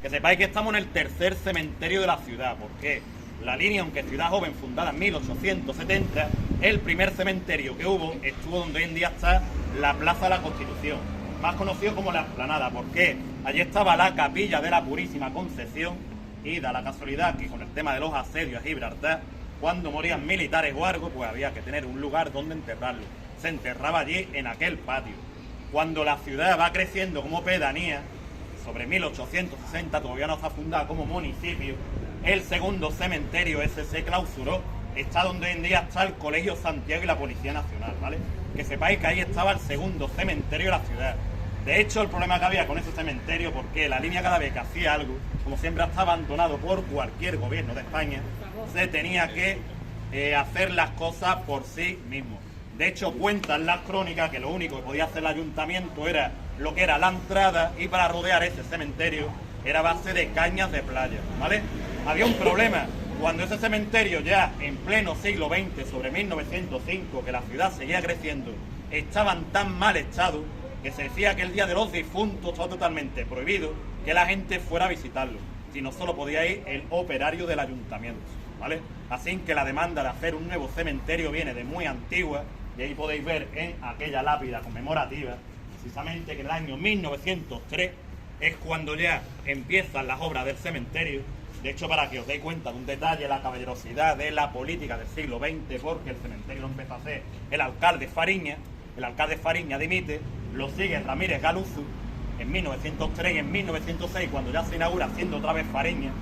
Que sepáis que estamos en el tercer cementerio de la ciudad, porque la línea, aunque ciudad joven, fundada en 1870, el primer cementerio que hubo estuvo donde hoy en día está la Plaza de la Constitución, más conocido como la Explanada, porque allí estaba la capilla de la Purísima Concepción y da la casualidad que con el tema de los asedios a Gibraltar, cuando morían militares o algo, pues había que tener un lugar donde enterrarlo. Se enterraba allí en aquel patio. Cuando la ciudad va creciendo como pedanía, sobre 1860 todavía no está fundada como municipio, el segundo cementerio ese se clausuró, está donde hoy en día está el Colegio Santiago y la Policía Nacional, ¿vale? Que sepáis que ahí estaba el segundo cementerio de la ciudad. De hecho, el problema que había con ese cementerio, porque la línea cada vez que hacía algo, como siempre está abandonado por cualquier gobierno de España, se tenía que hacer las cosas por sí mismo. De hecho, cuentan las crónicas que lo único que podía hacer el ayuntamiento era lo que era la entrada, y para rodear ese cementerio era base de cañas de playa, ¿vale? Había un problema. Cuando ese cementerio ya en pleno siglo XX, sobre 1905, que la ciudad seguía creciendo, estaba en tan mal estado que se decía que el Día de los Difuntos estaba totalmente prohibido que la gente fuera a visitarlo, sino solo podía ir el operario del ayuntamiento, ¿vale? Así que la demanda de hacer un nuevo cementerio viene de muy antigua, y ahí podéis ver en aquella lápida conmemorativa, precisamente que en el año 1903 es cuando ya empiezan las obras del cementerio. De hecho, para que os deis cuenta de un detalle, la caballerosidad de la política del siglo XX, porque el cementerio lo empezó a hacer el alcalde Fariña dimite, lo sigue Ramírez Galuzu en 1903, y en 1906, cuando ya se inaugura, siendo otra vez Fariña,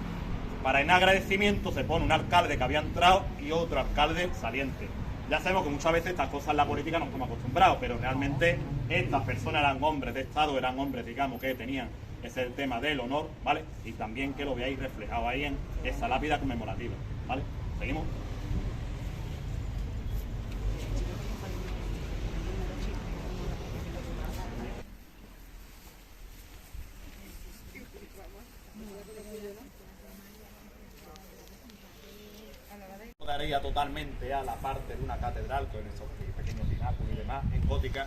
para en agradecimiento se pone un alcalde que había entrado y otro alcalde saliente. Ya sabemos que muchas veces estas cosas en la política no estamos acostumbrados, pero realmente estas personas eran hombres de Estado, eran hombres, digamos, que tenían ese tema del honor, ¿vale? Y también que lo veáis reflejado ahí en esa lápida conmemorativa, ¿vale? Seguimos. Daría totalmente a la parte de una catedral con esos pequeños pináculos y demás en gótica,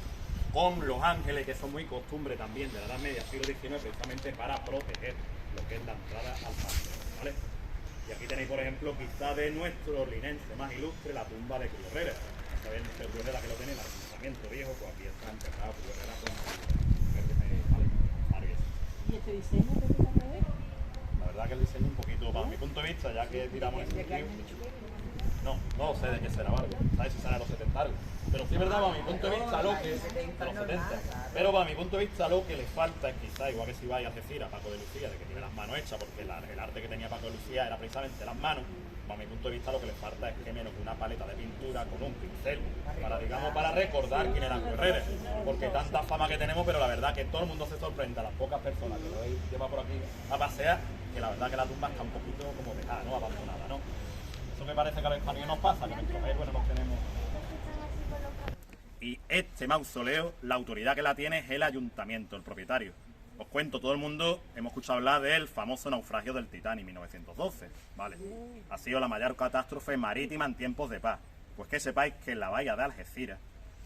con los ángeles, que son muy costumbre también de la Edad Media, siglo XIX, precisamente para proteger lo que es la entrada al panteón, ¿vale? Y aquí tenéis, por ejemplo, quizá de nuestro linense más ilustre, la tumba de Cruz Herrera. Sabéis el Cruz Herrera que lo tiene, el ayuntamiento viejo, pues aquí está enterrado Cruz Herrera con ¿vale? ¿Y este diseño que tú vas a ver? La verdad que el diseño un poquito, para mi punto de vista, ya que tiramos ese sentido. No sé de qué será algo, ¿sabes? Si será los 70 algo. Pero sí es verdad, para mi punto de vista, lo que los 70. Pero para mi punto de vista, lo que le falta es quizá, igual que si vais a decir a Paco de Lucía, de que tiene las manos hechas, porque el arte que tenía Paco de Lucía era precisamente las manos. Para mi punto de vista, lo que le falta es que menos que una paleta de pintura con un pincel, para, digamos, para recordar quién era Cruz Herrera. Porque tanta fama que tenemos, pero la verdad que todo el mundo se sorprende, a las pocas personas que lo lleva por aquí a pasear, que la verdad que la tumba está un poquito como dejada, ¿no? Abandonada, ¿no? Eso me parece que a los españoles nos pasa, que nuestros héroes no los tenemos. Y este mausoleo, la autoridad que la tiene es el ayuntamiento, el propietario. Os cuento, todo el mundo hemos escuchado hablar del famoso naufragio del Titanic 1912, ¿vale? Ha sido la mayor catástrofe marítima en tiempos de paz. Pues que sepáis que en la bahía de Algeciras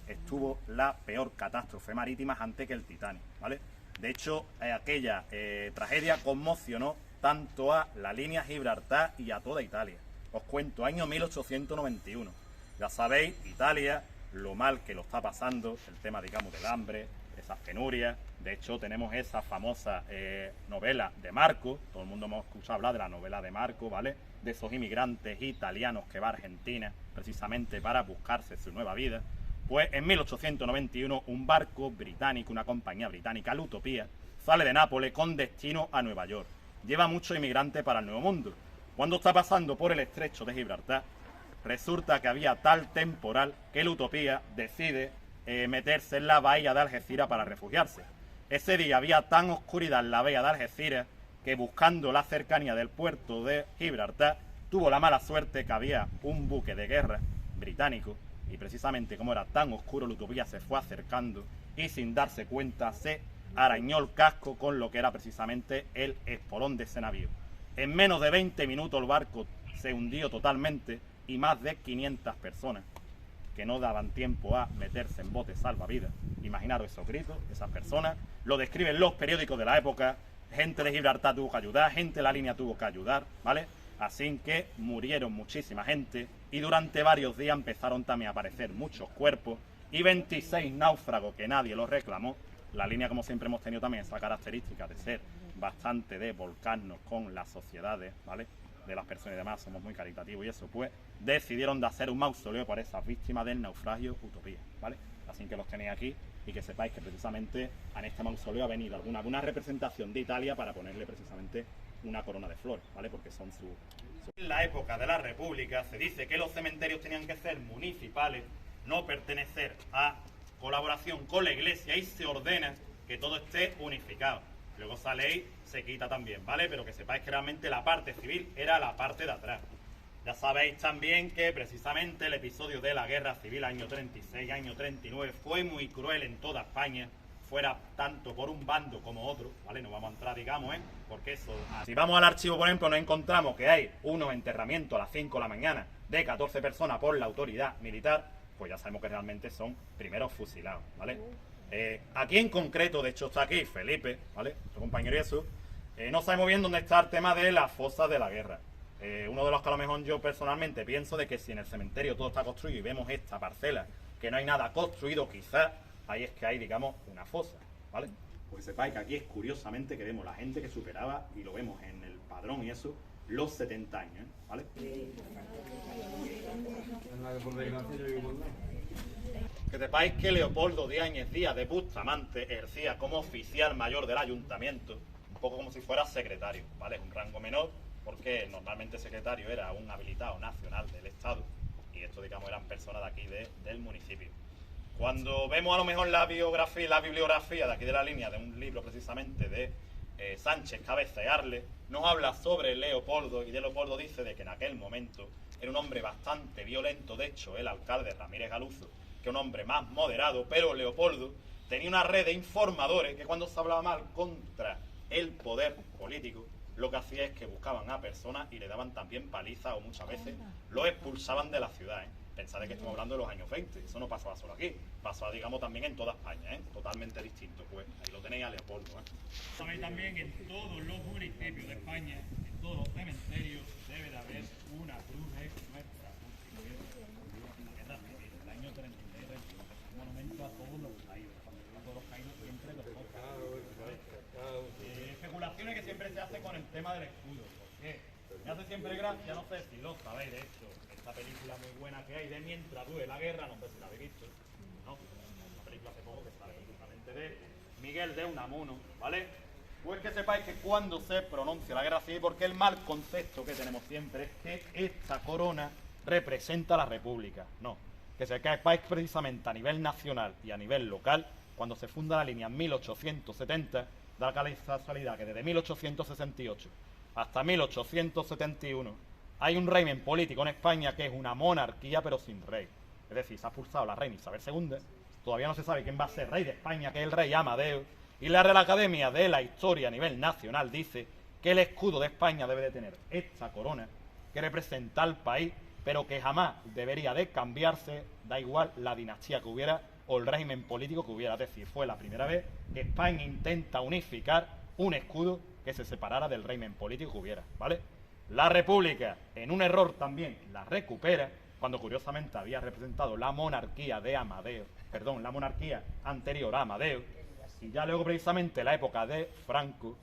estuvo la peor catástrofe marítima antes que el Titanic, ¿vale? De hecho, aquella tragedia conmocionó tanto a la línea Gibraltar y a toda Italia. Os cuento, año 1891. Ya sabéis, Italia, lo mal que lo está pasando, el tema, digamos, del hambre, esas penurias. De hecho, tenemos esa famosa novela de Marco, todo el mundo hemos escuchado hablar de la novela de Marco, ¿vale? De esos inmigrantes italianos que va a Argentina, precisamente para buscarse su nueva vida. Pues en 1891, un barco británico, una compañía británica, la Utopía, sale de Nápoles con destino a Nueva York. Lleva muchos inmigrantes para el Nuevo Mundo. Cuando está pasando por el estrecho de Gibraltar, resulta que había tal temporal que la Utopía decide meterse en la bahía de Algeciras para refugiarse. Ese día había tan oscuridad en la bahía de Algeciras que, buscando la cercanía del puerto de Gibraltar, tuvo la mala suerte que había un buque de guerra británico, y precisamente como era tan oscuro, la Utopía se fue acercando y, sin darse cuenta, se arañó el casco con lo que era precisamente el espolón de ese navío. En menos de 20 minutos el barco se hundió totalmente, y más de 500 personas que no daban tiempo a meterse en botes salvavidas. Imaginaros esos gritos, esas personas. Lo describen los periódicos de la época, gente de Gibraltar tuvo que ayudar, gente de la línea tuvo que ayudar, ¿vale? Así que murieron muchísima gente y durante varios días empezaron también a aparecer muchos cuerpos y 26 náufragos que nadie los reclamó. La línea, como siempre, hemos tenido también esa característica de ser bastante de volcarnos con las sociedades, ¿vale? De las personas y demás, somos muy caritativos y eso, pues decidieron de hacer un mausoleo para esas víctimas del naufragio Utopía, ¿vale? Así que los tenéis aquí y que sepáis que precisamente en este mausoleo ha venido alguna representación de Italia para ponerle precisamente una corona de flores, ¿vale? Porque son su... En la época de la República se dice que los cementerios tenían que ser municipales, no pertenecer a colaboración con la Iglesia y se ordena que todo esté unificado. Luego esa ley se quita también, ¿vale? Pero que sepáis que realmente la parte civil era la parte de atrás. Ya sabéis también que precisamente el episodio de la Guerra Civil año 36, año 39 fue muy cruel en toda España, fuera tanto por un bando como otro, ¿vale? No vamos a entrar, digamos, porque eso... Si vamos al archivo, por ejemplo, nos encontramos que hay unos enterramientos a las 5 de la mañana de 14 personas por la autoridad militar, pues ya sabemos que realmente son primeros fusilados, ¿vale? Aquí en concreto, de hecho está aquí Felipe, ¿vale? Nuestro compañero y eso, no sabemos bien dónde está el tema de las fosas de la guerra. Uno de los que a lo mejor yo personalmente pienso de que si en el cementerio todo está construido y vemos esta parcela que no hay nada construido, quizás ahí es que hay, digamos, una fosa, ¿vale? Pues sepáis que aquí es curiosamente que vemos la gente que superaba, y lo vemos en el padrón y eso, los 70 años, ¿vale? Que sepáis que Leopoldo Diáñez Díaz de Bustamante ejercía como oficial mayor del ayuntamiento, un poco como si fuera secretario, ¿vale? Es un rango menor, porque normalmente secretario era un habilitado nacional del Estado, y esto, digamos, eran personas de aquí del municipio. Cuando vemos a lo mejor la bibliografía de aquí de la línea de un libro precisamente de Sánchez Cabeza y Arles, nos habla sobre Leopoldo, y de Leopoldo dice de que en aquel momento era un hombre bastante violento. De hecho, el alcalde Ramírez Galuzo, que es un hombre más moderado, pero Leopoldo tenía una red de informadores que cuando se hablaba mal contra el poder político, lo que hacía es que buscaban a personas y le daban también palizas, o muchas veces lo expulsaban de la ciudad, Pensad que estamos hablando de los años 20, eso no pasaba solo aquí, pasaba, digamos, también en toda España, totalmente distinto. Pues ahí lo tenéis a Leopoldo. Sabéis también que en todos los municipios de España, en todos los cementerios, debe de haber una cruz de nuestra guerra civil, el año 33, un monumento a todos los caídos, a todos los caídos siempre los especulaciones que siempre se hace con el tema del escudo, porque me hace siempre gracia, no sé si lo sabéis, de hecho, esta película muy buena que hay de Mientras dure la guerra, no sé si la habéis visto, ¿no? Una película hace poco que sale precisamente de Miguel de Unamuno, ¿vale? Pues que sepáis que cuando se pronuncia la guerra civil, porque el mal concepto que tenemos siempre es que esta corona representa a la república, no, que sepáis precisamente a nivel nacional y a nivel local, cuando se funda la línea en 1870, da la casualidad que desde 1868 hasta 1871 hay un régimen político en España que es una monarquía pero sin rey. Es decir, se ha expulsado la reina Isabel II, todavía no se sabe quién va a ser rey de España, que es el rey Amadeo, y la Real Academia de la Historia a nivel nacional dice que el escudo de España debe de tener esta corona que representa al país, pero que jamás debería de cambiarse, da igual la dinastía que hubiera o el régimen político que hubiera. Es decir, fue la primera vez que España intenta unificar un escudo que se separara del régimen político que hubiera, ¿vale? La República, en un error también, la recupera, cuando curiosamente había representado la monarquía de Amadeo, perdón, la monarquía anterior a Amadeo, y ya luego precisamente la época de Franco,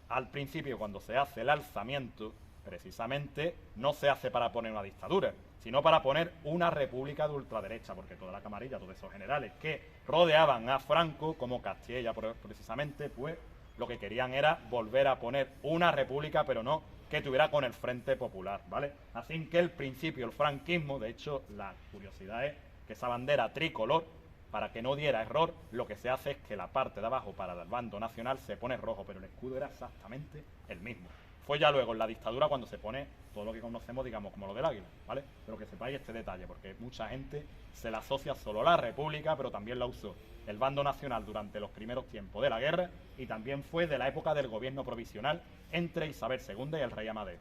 al principio cuando se hace el alzamiento, precisamente no se hace para poner una dictadura, sino para poner una república de ultraderecha, porque toda la camarilla, todos esos generales que rodeaban a Franco, como Castilla precisamente, pues lo que querían era volver a poner una república, pero no que tuviera con el Frente Popular, ¿vale? Así que el principio, el franquismo, de hecho, la curiosidad es que esa bandera tricolor, para que no diera error, lo que se hace es que la parte de abajo para el bando nacional se pone rojo, pero el escudo era exactamente el mismo. Fue ya luego en la dictadura cuando se pone todo lo que conocemos, digamos, como lo del águila, ¿vale? Pero que sepáis este detalle, porque mucha gente se la asocia solo a la república, pero también la usó el bando nacional durante los primeros tiempos de la guerra, y también fue de la época del gobierno provisional entre Isabel II y el rey Amadeo.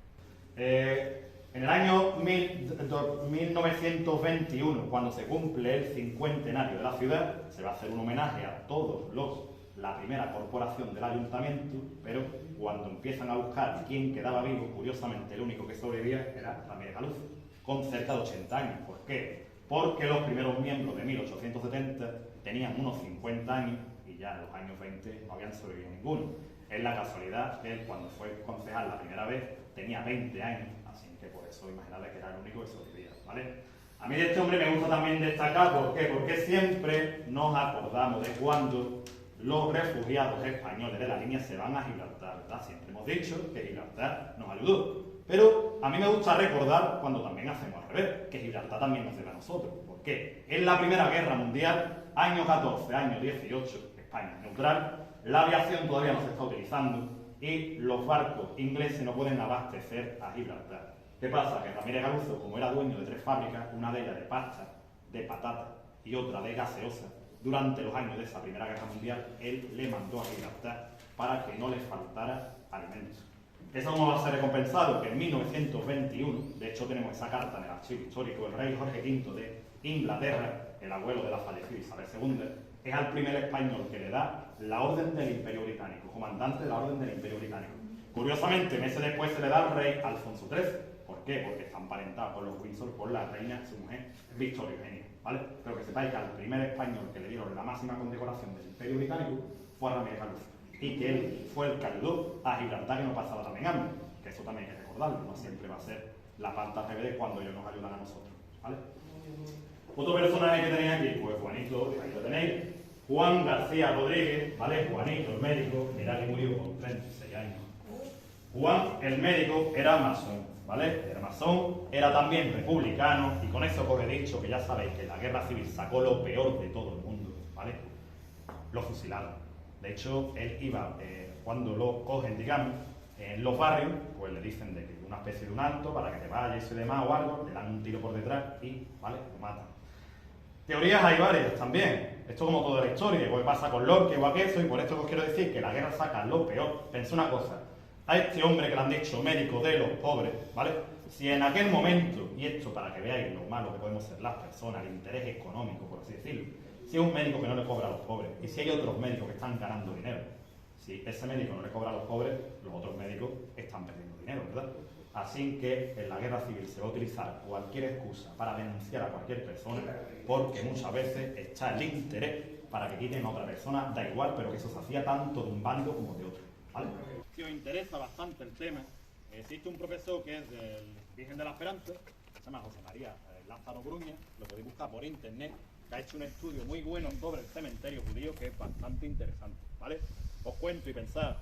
En el año 1921, cuando se cumple el cincuentenario de la ciudad, se va a hacer un homenaje a todos los la primera corporación del ayuntamiento, pero cuando empiezan a buscar quién quedaba vivo, curiosamente el único que sobrevivía era Ramírez Galuz, con cerca de 80 años. ¿Por qué? Porque los primeros miembros de 1870 tenían unos 50 años y ya en los años 20 no habían sobrevivido ninguno. Es la casualidad que él, cuando fue concejal la primera vez, tenía 20 años, así que por eso imaginarle que era el único que sobrevivía, ¿vale? A mí de este hombre me gusta también destacar, ¿por qué? Porque siempre nos acordamos de cuando los refugiados españoles de la línea se van a Gibraltar, ¿verdad? Siempre hemos dicho que Gibraltar nos ayudó. Pero a mí me gusta recordar cuando también hacemos al revés, que Gibraltar también nos debe a nosotros. ¿Por qué? En la Primera Guerra Mundial, año 14, año 18, España es neutral, la aviación todavía no se está utilizando y los barcos ingleses no pueden abastecer a Gibraltar. ¿Qué pasa? Que Ramírez Galuzo, como era dueño de 3 fábricas, una de ellas de pasta, de patata y otra de gaseosa, durante los años de esa Primera Guerra Mundial, él le mandó a Gibraltar para que no les faltara alimentos. Eso no va a ser recompensado, que en 1921, de hecho tenemos esa carta en el archivo histórico, el rey Jorge V de Inglaterra, el abuelo de la fallecida Isabel II, es al primer español que le da la Orden del Imperio Británico, comandante de la Orden del Imperio Británico. Curiosamente, meses después se le da al rey Alfonso XIII. ¿Por qué? Porque está emparentado con los Windsor, por la reina, su mujer, Victoria Eugenia, ¿vale? Pero que sepáis que al primer español que le dieron la máxima condecoración del Imperio Británico fue a Ramírez Galuz, y que él fue el que ayudó a Gibraltar que no pasaba también hambre, que eso también hay que recordarlo, no siempre va a ser la parte al revés cuando ellos nos ayudan a nosotros, ¿vale? Otro personaje que tenéis aquí, pues Juanito, ahí lo tenéis, Juan García Rodríguez, ¿vale? Juanito, el médico, mirad que murió con 36 años. Juan, el médico, era masón, ¿vale? Era masón, era también republicano, y con eso os he dicho que ya sabéis que la guerra civil sacó lo peor de todo el mundo, ¿vale? Lo fusilaron. De hecho, él iba, cuando lo cogen, digamos, en los barrios, pues le dicen de que una especie de un alto para que te vayas y demás o algo, le dan un tiro por detrás y, ¿vale?, lo matan. Teorías hay varias también. Esto como toda la historia, igual pasa con Lorca, igual que eso, y por esto os quiero decir que la guerra saca lo peor. Pensé una cosa, a este hombre que le han dicho médico de los pobres, ¿vale? Si en aquel momento, y esto para que veáis lo malo que podemos ser las personas, el interés económico, por así decirlo, si es un médico que no le cobra a los pobres, y si hay otros médicos que están ganando dinero, si ese médico no le cobra a los pobres, los otros médicos están perdiendo dinero, ¿verdad? Así que en la guerra civil se va a utilizar cualquier excusa para denunciar a cualquier persona, porque muchas veces está el interés para que quiten a otra persona, da igual, pero que eso se hacía tanto de un bando como de otro, ¿vale? Si os interesa bastante el tema, existe un profesor que es del Virgen de la Esperanza, se llama José María Lázaro Gruña, lo podéis buscar por internet, que ha hecho un estudio muy bueno sobre el cementerio judío que es bastante interesante, ¿vale? Os cuento y pensad,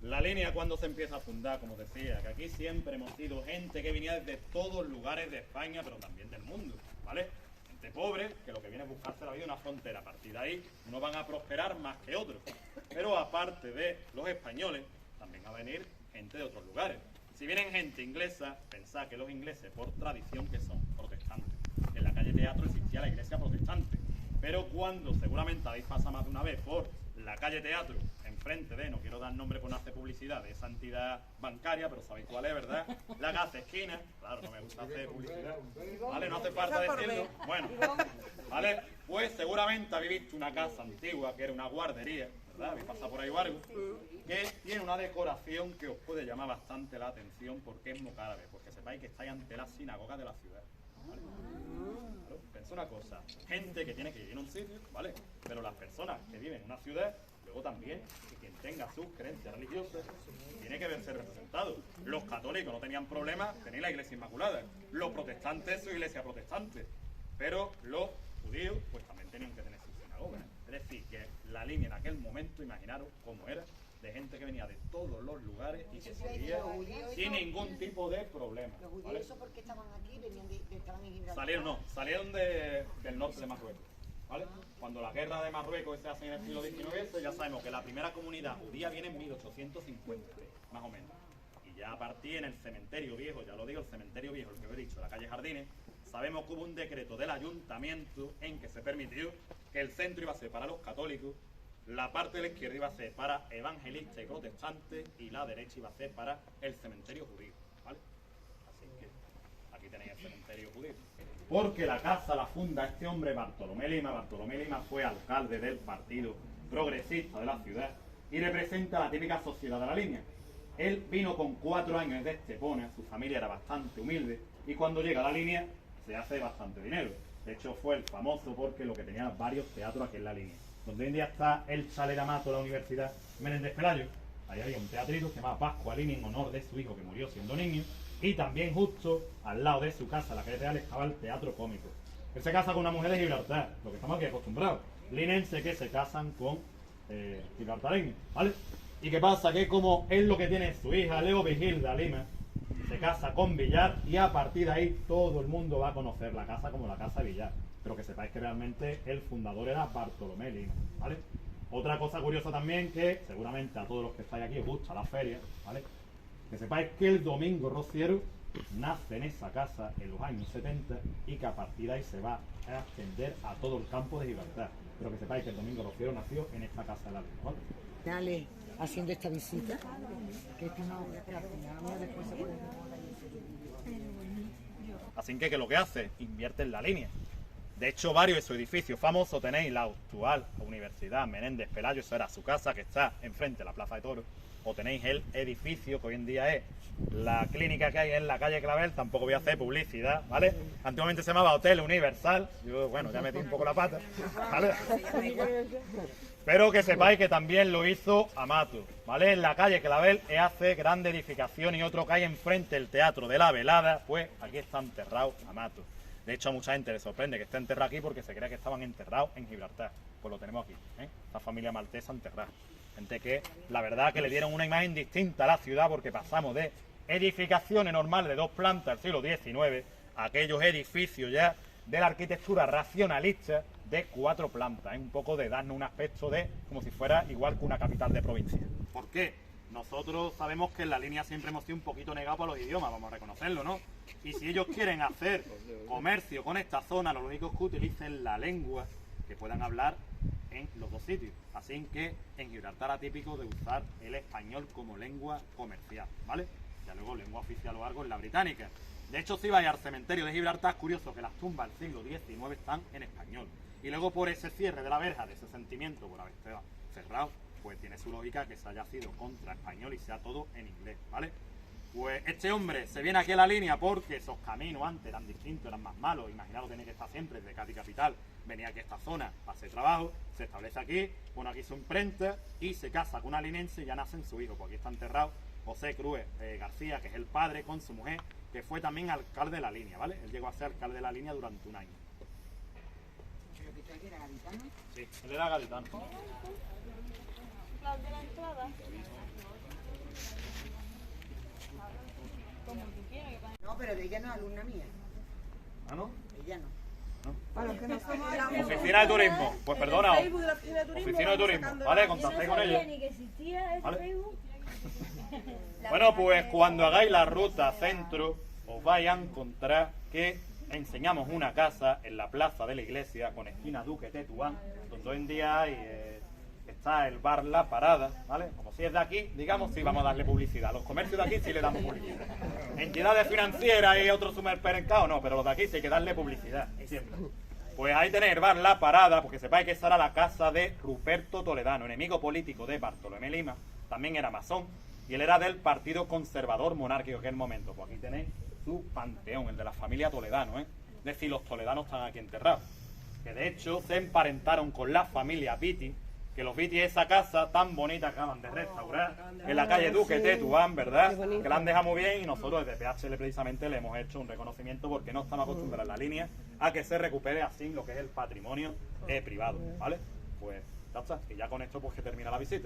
la línea cuando se empieza a fundar, como decía, que aquí siempre hemos sido gente que venía desde todos lugares de España, pero también del mundo, ¿vale? Gente pobre, que lo que viene es buscarse la vida en una frontera, a partir de ahí no van a prosperar más que otros. Pero aparte de los españoles, también va a venir gente de otros lugares. Si vienen gente inglesa, pensad que los ingleses, por tradición, que son protestantes. En la calle Teatro existía la iglesia protestante. Pero cuando seguramente habéis pasado más de una vez por la calle Teatro, enfrente de, no quiero dar nombre por no hacer publicidad, de esa entidad bancaria, pero sabéis cuál es, ¿verdad? La casa esquina, claro, no me gusta hacer publicidad, ¿vale? No hace falta decirlo. Bueno, ¿vale? Pues seguramente habéis visto una casa antigua que era una guardería, ¿verdad? Habéis pasado por ahí o algo, que tiene una decoración que os puede llamar bastante la atención porque es mozárabe, porque sepáis que estáis ante la sinagoga de la ciudad, ¿vale? Claro, pensad una cosa, gente que tiene que vivir en un sitio, ¿vale? Pero las personas que viven en una ciudad, luego también, que quien tenga sus creencias religiosas, tiene que verse representado. Los católicos no tenían problemas, tenían la iglesia inmaculada. Los protestantes, su iglesia protestante. Pero los judíos, pues también tenían que tener su sinagoga. Es decir, que la línea en aquel momento, imaginaros cómo era, de gente que venía de todos los lugares y que seguía sin ningún tipo de problema. ¿Los judíos, ¿vale? eso porque estaban aquí? Estaban en Gibraltar. Salieron del norte de Marruecos, ¿vale? Cuando la guerra de Marruecos se hace en el siglo XIX, ya sabemos que la primera comunidad judía viene en 1850, más o menos. Y ya a partir en el cementerio viejo, ya lo digo, el cementerio viejo, el que os he dicho, la calle Jardines, sabemos que hubo un decreto del ayuntamiento en que se permitió que el centro iba a ser para los católicos, la parte de la izquierda iba a ser para evangelistas y protestantes y la derecha iba a ser para el cementerio judío, ¿vale? Así que aquí tenéis el cementerio judío. Porque la casa la funda este hombre Bartolomé Lima. Bartolomé Lima fue alcalde del partido progresista de la ciudad y representa la típica sociedad de la línea. Él vino con 4 años de Estepona, su familia era bastante humilde y cuando llega a la línea se hace bastante dinero. De hecho fue el famoso porque lo que tenía varios teatros aquí en la línea. Donde hoy en día está el Chalet Amato, la Universidad Menéndez Pelayo. Ahí había un teatrito que se llamaba Pascualini en honor de su hijo que murió siendo niño. Y también justo al lado de su casa, la calle Real, estaba el Teatro Cómico. Él se casa con una mujer de Gibraltar, lo que estamos aquí acostumbrados. Linense que se casan con gibraltareños, ¿vale? ¿Y qué pasa? Que como él lo que tiene es su hija, Leo Vigilda Lima, se casa con Villar y a partir de ahí todo el mundo va a conocer la casa como la Casa Villar. Pero que sepáis que realmente el fundador era Bartolomé Lima, ¿vale? Otra cosa curiosa también que seguramente a todos los que estáis aquí os gusta la feria, ¿vale? Que sepáis que el Domingo Rociero nace en esa casa en los años 70 y que a partir de ahí se va a extender a todo el campo de Gibraltar. Pero que sepáis que el Domingo Rociero nació en esta casa de la línea, ¿vale? Dale, haciendo esta visita, que esto no, que al final después se puede... Así que lo que hace, invierte en la línea. De hecho, varios de sus edificios famosos tenéis la actual Universidad Menéndez Pelayo, eso era su casa que está enfrente de la Plaza de Toros, o tenéis el edificio que hoy en día es la clínica que hay en la calle Clavel, tampoco voy a hacer publicidad, ¿vale? Antiguamente se llamaba Hotel Universal, yo, bueno, ya metí un poco la pata, ¿vale? Pero que sepáis que también lo hizo Amato, ¿vale? En la calle Clavel hace grande edificación y otro que hay enfrente el Teatro de la Velada, pues aquí está enterrado Amato. De hecho, a mucha gente le sorprende que esté enterrado aquí porque se cree que estaban enterrados en Gibraltar. Pues lo tenemos aquí, ¿eh? Esta familia maltesa enterrada. Gente que, la verdad, que le dieron una imagen distinta a la ciudad porque pasamos de edificaciones normales de 2 plantas del siglo XIX a aquellos edificios ya de la arquitectura racionalista de 4 plantas. Es un poco de darnos un aspecto de como si fuera igual que una capital de provincia. ¿Por qué? Nosotros sabemos que en la línea siempre hemos sido un poquito negados para los idiomas, vamos a reconocerlo, ¿no? Y si ellos quieren hacer comercio con esta zona, lo lógico es que utilicen la lengua que puedan hablar en los dos sitios. Así que en Gibraltar atípico de usar el español como lengua comercial, ¿vale? Ya luego lengua oficial o algo en la británica. De hecho, si vais al cementerio de Gibraltar, es curioso que las tumbas del siglo XIX están en español. Y luego por ese cierre de la verja, de ese sentimiento por haber estado cerrado, pues tiene su lógica que se haya sido contra español y sea todo en inglés, ¿vale? Pues este hombre se viene aquí a la línea porque esos caminos antes eran distintos, eran más malos. Imaginaros, tenía que estar siempre desde Cádiz capital, venía aquí a esta zona para hacer trabajo, se establece aquí, pone aquí su imprenta y se casa con una linense y ya nace su hijo. Pues aquí está enterrado José Cruz García, que es el padre, con su mujer, que fue también alcalde de la línea, ¿vale? Él llegó a ser alcalde de la línea durante un año. ¿Pero que usted era gaditano? Sí, él era gaditano. De la entrada. Como tú quieras, que para... No, pero de ella no es alumna mía. ¿Ah, no? Ella no. Oficina de turismo, pues perdona, oficina de turismo, ¿vale? Contactéis con ella. Ni que existía ese ¿Vale? Facebook. Bueno, pues cuando hagáis la ruta centro, os vais a encontrar que enseñamos una casa en la plaza de la iglesia con esquina Duque Tetuán, donde hoy en día está el bar La Parada, ¿vale? Como si es de aquí, digamos, sí vamos a darle publicidad. Los comercios de aquí sí le damos publicidad. Entidades financieras y otros supermercados no, pero los de aquí sí hay que darle publicidad, siempre. Pues ahí tenéis el bar La Parada, porque sepáis que esa era la casa de Ruperto Toledano, enemigo político de Bartolomé Lima, también era masón, y él era del Partido Conservador Monárquico en aquel momento. Pues aquí tenéis su panteón, el de la familia Toledano, ¿eh? Es decir, los toledanos están aquí enterrados. Que de hecho se emparentaron con la familia Vitti, que los Vitti es esa casa tan bonita que acaban de restaurar en la calle Duque Tetuán, ¿verdad? Que la han dejado muy bien y nosotros desde PHL precisamente le hemos hecho un reconocimiento porque no estamos acostumbrados en la línea a que se recupere así lo que es el patrimonio privado, ¿vale? Pues ya está, y ya con esto pues que termina la visita.